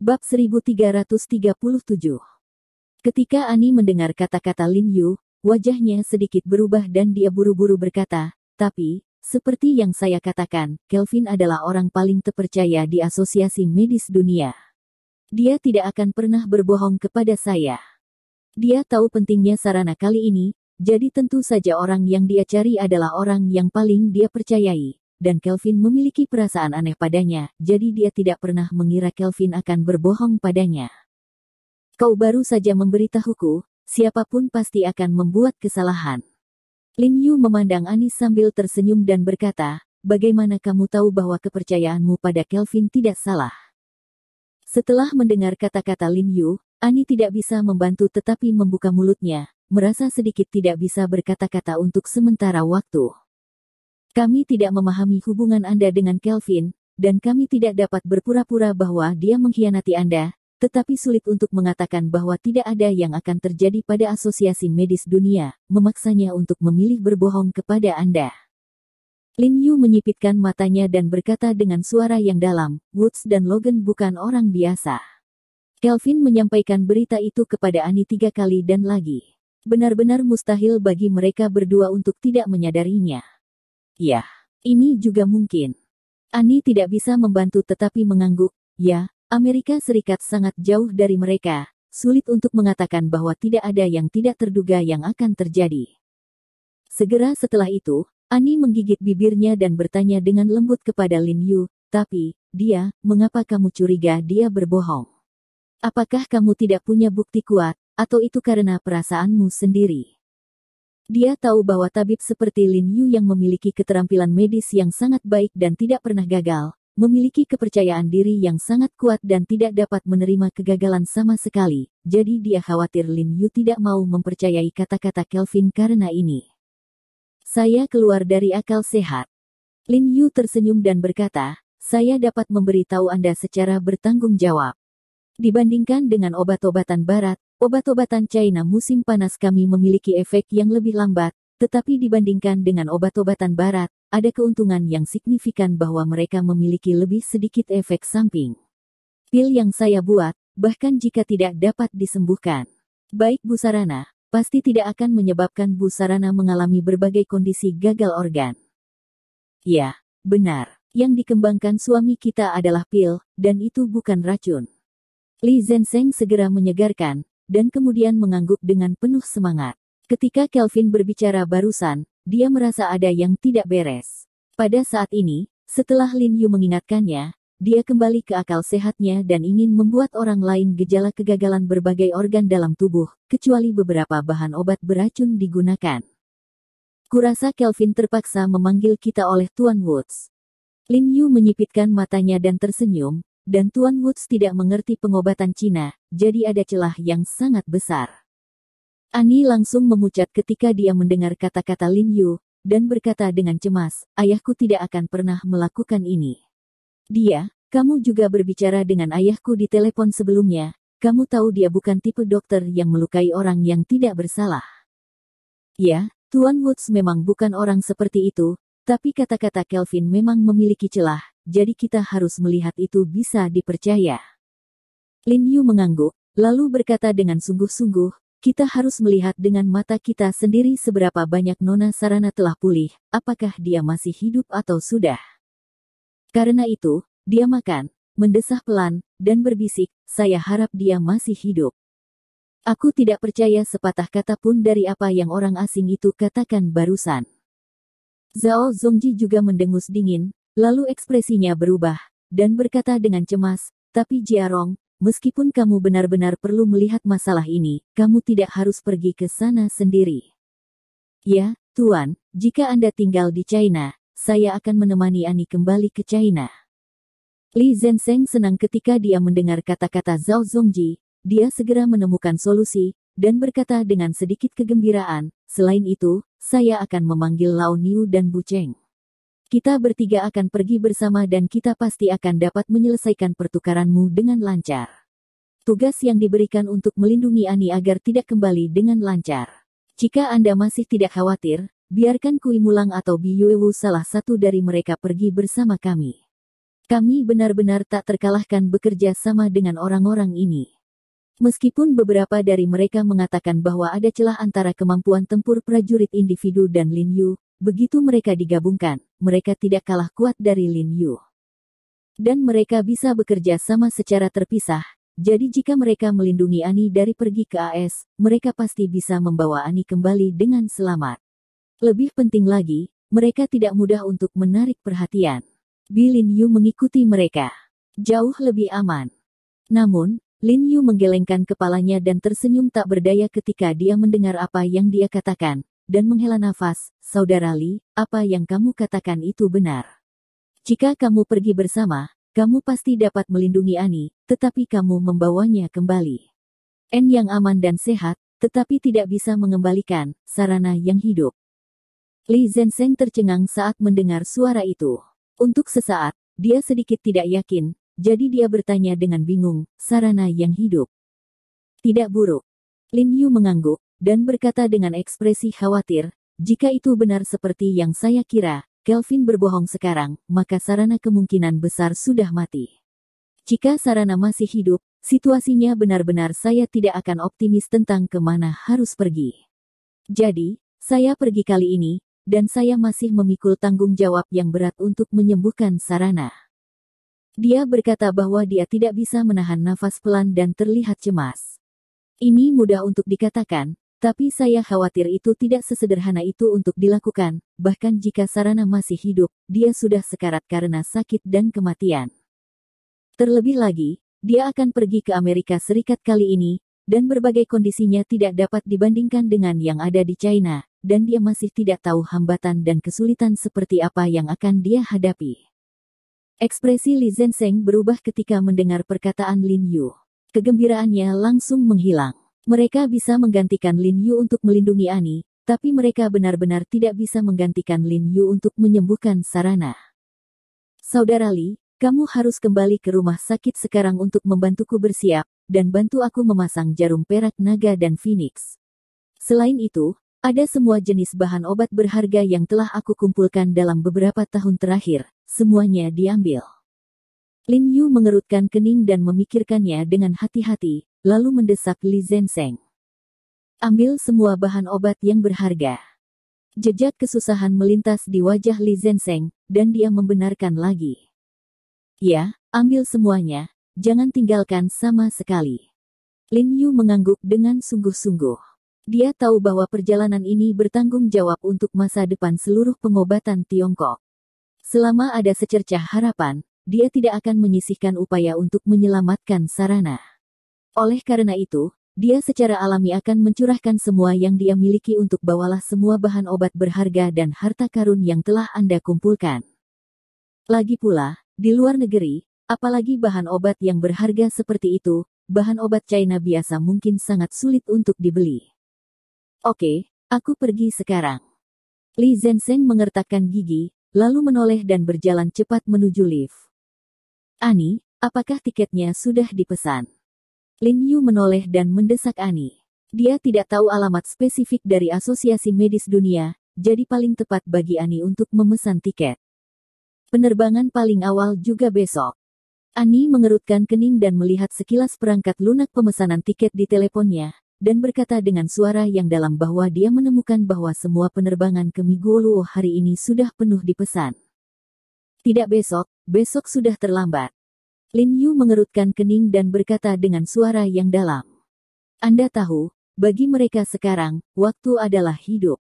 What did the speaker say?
Bab 1337. Ketika Annie mendengar kata-kata Lin Yu, wajahnya sedikit berubah dan dia buru-buru berkata, "Tapi, seperti yang saya katakan, Kelvin adalah orang paling terpercaya di Asosiasi Medis Dunia. Dia tidak akan pernah berbohong kepada saya. Dia tahu pentingnya sarana kali ini, jadi tentu saja orang yang dia cari adalah orang yang paling dia percayai. Dan Kelvin memiliki perasaan aneh padanya, jadi dia tidak pernah mengira Kelvin akan berbohong padanya. Kau baru saja memberitahuku, siapapun pasti akan membuat kesalahan." Lin Yu memandang Annie sambil tersenyum dan berkata, "Bagaimana kamu tahu bahwa kepercayaanmu pada Kelvin tidak salah?" Setelah mendengar kata-kata Lin Yu, Annie tidak bisa membantu tetapi membuka mulutnya, merasa sedikit tidak bisa berkata-kata untuk sementara waktu. "Kami tidak memahami hubungan Anda dengan Kelvin, dan kami tidak dapat berpura-pura bahwa dia mengkhianati Anda, tetapi sulit untuk mengatakan bahwa tidak ada yang akan terjadi pada Asosiasi Medis Dunia, memaksanya untuk memilih berbohong kepada Anda." Lin Yu menyipitkan matanya dan berkata dengan suara yang dalam, "Woods dan Logan bukan orang biasa." Kelvin menyampaikan berita itu kepada Annie 3 kali dan lagi. Benar-benar mustahil bagi mereka berdua untuk tidak menyadarinya. "Ya, ini juga mungkin." Annie tidak bisa membantu tetapi mengangguk. "Ya, Amerika Serikat sangat jauh dari mereka, sulit untuk mengatakan bahwa tidak ada yang tidak terduga yang akan terjadi." Segera setelah itu, Annie menggigit bibirnya dan bertanya dengan lembut kepada Lin Yu, "Tapi, mengapa kamu curiga dia berbohong? Apakah kamu tidak punya bukti kuat, atau itu karena perasaanmu sendiri?" Dia tahu bahwa tabib seperti Lin Yu yang memiliki keterampilan medis yang sangat baik dan tidak pernah gagal, memiliki kepercayaan diri yang sangat kuat dan tidak dapat menerima kegagalan sama sekali, jadi dia khawatir Lin Yu tidak mau mempercayai kata-kata Kelvin karena ini. "Saya keluar dari akal sehat." Lin Yu tersenyum dan berkata, "Saya dapat memberitahu Anda secara bertanggung jawab. Dibandingkan dengan obat-obatan barat, obat-obatan China musim panas kami memiliki efek yang lebih lambat, tetapi dibandingkan dengan obat-obatan barat, ada keuntungan yang signifikan bahwa mereka memiliki lebih sedikit efek samping. Pil yang saya buat, bahkan jika tidak dapat disembuhkan, baik Bu Sarana, pasti tidak akan menyebabkan Bu Sarana mengalami berbagai kondisi gagal organ." "Ya, benar. Yang dikembangkan suami kita adalah pil, dan itu bukan racun." Li Zhensheng segera menyegarkan, dan kemudian mengangguk dengan penuh semangat. Ketika Kelvin berbicara barusan, dia merasa ada yang tidak beres. Pada saat ini, setelah Lin Yu mengingatkannya, dia kembali ke akal sehatnya dan ingin membuat orang lain gejala kegagalan berbagai organ dalam tubuh, kecuali beberapa bahan obat beracun digunakan. "Kurasa Kelvin terpaksa memanggil kita oleh Tuan Woods." Lin Yu menyipitkan matanya dan tersenyum, dan Tuan Woods tidak mengerti pengobatan Cina, jadi ada celah yang sangat besar. Annie langsung memucat ketika dia mendengar kata-kata Lin Yu, dan berkata dengan cemas, "Ayahku tidak akan pernah melakukan ini." Kamu juga berbicara dengan ayahku di telepon sebelumnya, kamu tahu dia bukan tipe dokter yang melukai orang yang tidak bersalah." "Ya, Tuan Woods memang bukan orang seperti itu, tapi kata-kata Kelvin memang memiliki celah, jadi kita harus melihat itu bisa dipercaya." Lin Yu mengangguk, lalu berkata dengan sungguh-sungguh, "Kita harus melihat dengan mata kita sendiri seberapa banyak Nona Sarana telah pulih, apakah dia masih hidup atau sudah. Karena itu, dia makan, mendesah pelan, dan berbisik, 'Saya harap dia masih hidup.' Aku tidak percaya sepatah kata pun dari apa yang orang asing itu katakan barusan." Zhao Zongji juga mendengus dingin, lalu ekspresinya berubah, dan berkata dengan cemas, "Tapi Jiarong, meskipun kamu benar-benar perlu melihat masalah ini, kamu tidak harus pergi ke sana sendiri." "Ya, Tuan, jika Anda tinggal di China, saya akan menemani Annie kembali ke China." Li Zhensheng senang ketika dia mendengar kata-kata Zhao Zongji, dia segera menemukan solusi, dan berkata dengan sedikit kegembiraan, "Selain itu, saya akan memanggil Lao Niu dan Bu Cheng. Kita bertiga akan pergi bersama dan kita pasti akan dapat menyelesaikan pertukaranmu dengan lancar. Tugas yang diberikan untuk melindungi Annie agar tidak kembali dengan lancar. Jika Anda masih tidak khawatir, biarkan Kui Mulang atau Bi Yuewu salah satu dari mereka pergi bersama kami." Kami benar-benar tak terkalahkan bekerja sama dengan orang-orang ini. Meskipun beberapa dari mereka mengatakan bahwa ada celah antara kemampuan tempur prajurit individu dan Lin Yu, begitu mereka digabungkan, mereka tidak kalah kuat dari Lin Yu. Dan mereka bisa bekerja sama secara terpisah, jadi jika mereka melindungi Ani dari pergi ke AS, mereka pasti bisa membawa Ani kembali dengan selamat. Lebih penting lagi, mereka tidak mudah untuk menarik perhatian. Lin Yu mengikuti mereka. Jauh lebih aman. Namun, Lin Yu menggelengkan kepalanya dan tersenyum tak berdaya ketika dia mendengar apa yang dia katakan, dan menghela nafas. Saudara Li, apa yang kamu katakan itu benar. Jika kamu pergi bersama, kamu pasti dapat melindungi Ani, tetapi kamu membawanya kembali. En yang aman dan sehat, tetapi tidak bisa mengembalikan sarana yang hidup. Li Zhensheng tercengang saat mendengar suara itu. Untuk sesaat, dia sedikit tidak yakin, jadi dia bertanya dengan bingung, sarana yang hidup. Tidak buruk. Lin Yu mengangguk, dan berkata dengan ekspresi khawatir, jika itu benar seperti yang saya kira, Kelvin berbohong sekarang, maka sarana kemungkinan besar sudah mati. Jika sarana masih hidup, situasinya benar-benar saya tidak akan optimis tentang kemana harus pergi. Jadi, saya pergi kali ini, dan saya masih memikul tanggung jawab yang berat untuk menyembuhkan sarana. Dia berkata bahwa dia tidak bisa menahan nafas pelan dan terlihat cemas. Ini mudah untuk dikatakan, tapi saya khawatir itu tidak sesederhana itu untuk dilakukan, bahkan jika sarana masih hidup, dia sudah sekarat karena sakit dan kematian. Terlebih lagi, dia akan pergi ke Amerika Serikat kali ini, dan berbagai kondisinya tidak dapat dibandingkan dengan yang ada di China, dan dia masih tidak tahu hambatan dan kesulitan seperti apa yang akan dia hadapi. Ekspresi Li Zhensheng berubah ketika mendengar perkataan Lin Yu. Kegembiraannya langsung menghilang. Mereka bisa menggantikan Lin Yu untuk melindungi Ani, tapi mereka benar-benar tidak bisa menggantikan Lin Yu untuk menyembuhkan sarana. Saudara Li, kamu harus kembali ke rumah sakit sekarang untuk membantuku bersiap, dan bantu aku memasang jarum perak naga dan Phoenix. Selain itu, ada semua jenis bahan obat berharga yang telah aku kumpulkan dalam beberapa tahun terakhir, semuanya diambil. Lin Yu mengerutkan kening dan memikirkannya dengan hati-hati, lalu mendesak Li Zhensheng. Ambil semua bahan obat yang berharga. Jejak kesusahan melintas di wajah Li Zhensheng, dan dia membenarkan lagi. Ya, ambil semuanya, jangan tinggalkan sama sekali. Lin Yu mengangguk dengan sungguh-sungguh. Dia tahu bahwa perjalanan ini bertanggung jawab untuk masa depan seluruh pengobatan Tiongkok. Selama ada secercah harapan, dia tidak akan menyisihkan upaya untuk menyelamatkan sarana. Oleh karena itu, dia secara alami akan mencurahkan semua yang dia miliki untuk bawalah semua bahan obat berharga dan harta karun yang telah Anda kumpulkan. Lagi pula, di luar negeri, apalagi bahan obat yang berharga seperti itu, bahan obat China biasa mungkin sangat sulit untuk dibeli. Oke, aku pergi sekarang. Li Zhensheng mengertakkan gigi, lalu menoleh dan berjalan cepat menuju lift. Ani, apakah tiketnya sudah dipesan? Lin Yu menoleh dan mendesak Ani. Dia tidak tahu alamat spesifik dari Asosiasi Medis Dunia, jadi paling tepat bagi Ani untuk memesan tiket. Penerbangan paling awal juga besok. Ani mengerutkan kening dan melihat sekilas perangkat lunak pemesanan tiket di teleponnya, dan berkata dengan suara yang dalam bahwa dia menemukan bahwa semua penerbangan ke Miguoluo hari ini sudah penuh dipesan. Tidak besok, besok sudah terlambat. Lin Yu mengerutkan kening dan berkata dengan suara yang dalam. Anda tahu, bagi mereka sekarang, waktu adalah hidup.